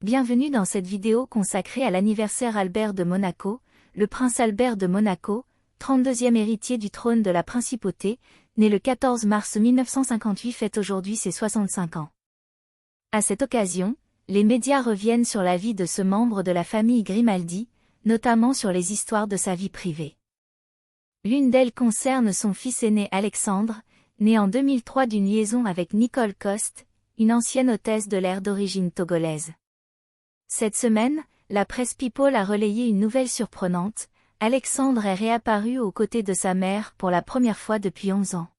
Bienvenue dans cette vidéo consacrée à l'anniversaire Albert de Monaco. Le prince Albert de Monaco, 32e héritier du trône de la principauté, né le 14 mars 1958, fête aujourd'hui ses 65 ans. À cette occasion, les médias reviennent sur la vie de ce membre de la famille Grimaldi, notamment sur les histoires de sa vie privée. L'une d'elles concerne son fils aîné Alexandre, né en 2003 d'une liaison avec Nicole Coste, une ancienne hôtesse de l'air d'origine togolaise. Cette semaine, la presse People a relayé une nouvelle surprenante: Alexandre est réapparu aux côtés de sa mère pour la première fois depuis 11 ans.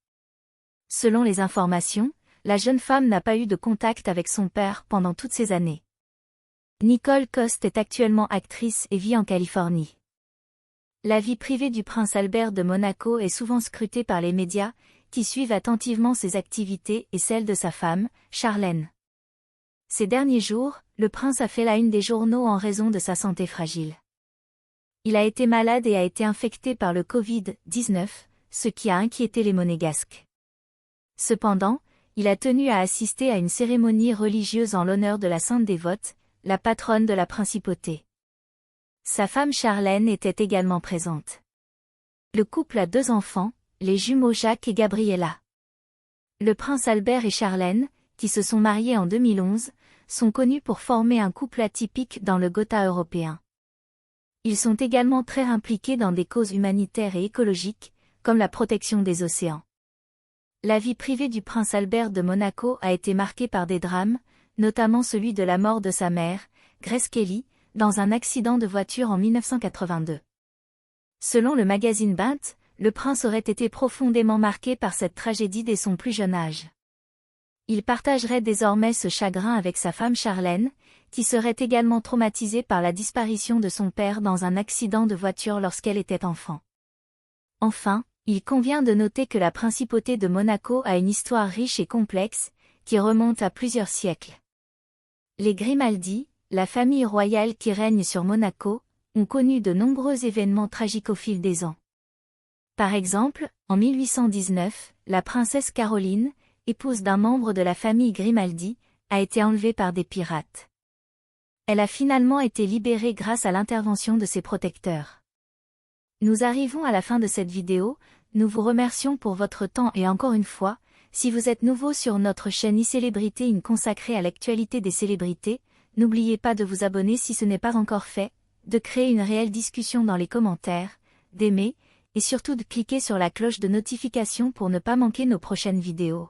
Selon les informations, la jeune femme n'a pas eu de contact avec son père pendant toutes ces années. Nicole Coste est actuellement actrice et vit en Californie. La vie privée du prince Albert de Monaco est souvent scrutée par les médias, qui suivent attentivement ses activités et celles de sa femme, Charlène. Ces derniers jours, le prince a fait la une des journaux en raison de sa santé fragile. Il a été malade et a été infecté par le Covid-19, ce qui a inquiété les Monégasques. Cependant, il a tenu à assister à une cérémonie religieuse en l'honneur de la Sainte Dévote, la patronne de la principauté. Sa femme Charlène était également présente. Le couple a 2 enfants, les jumeaux Jacques et Gabriella. Le prince Albert et Charlène, qui se sont mariés en 2011, sont connus pour former un couple atypique dans le Gotha européen. Ils sont également très impliqués dans des causes humanitaires et écologiques, comme la protection des océans. La vie privée du prince Albert de Monaco a été marquée par des drames, notamment celui de la mort de sa mère, Grace Kelly, dans un accident de voiture en 1982. Selon le magazine Bint, le prince aurait été profondément marqué par cette tragédie dès son plus jeune âge. Il partagerait désormais ce chagrin avec sa femme Charlène, qui serait également traumatisée par la disparition de son père dans un accident de voiture lorsqu'elle était enfant. Enfin, il convient de noter que la principauté de Monaco a une histoire riche et complexe, qui remonte à plusieurs siècles. Les Grimaldi, la famille royale qui règne sur Monaco, ont connu de nombreux événements tragiques au fil des ans. Par exemple, en 1819, la princesse Caroline, épouse d'un membre de la famille Grimaldi, a été enlevée par des pirates. Elle a finalement été libérée grâce à l'intervention de ses protecteurs. Nous arrivons à la fin de cette vidéo, nous vous remercions pour votre temps et encore une fois, si vous êtes nouveau sur notre chaîne iCélébrité consacrée à l'actualité des célébrités, n'oubliez pas de vous abonner si ce n'est pas encore fait, de créer une réelle discussion dans les commentaires, d'aimer, et surtout de cliquer sur la cloche de notification pour ne pas manquer nos prochaines vidéos.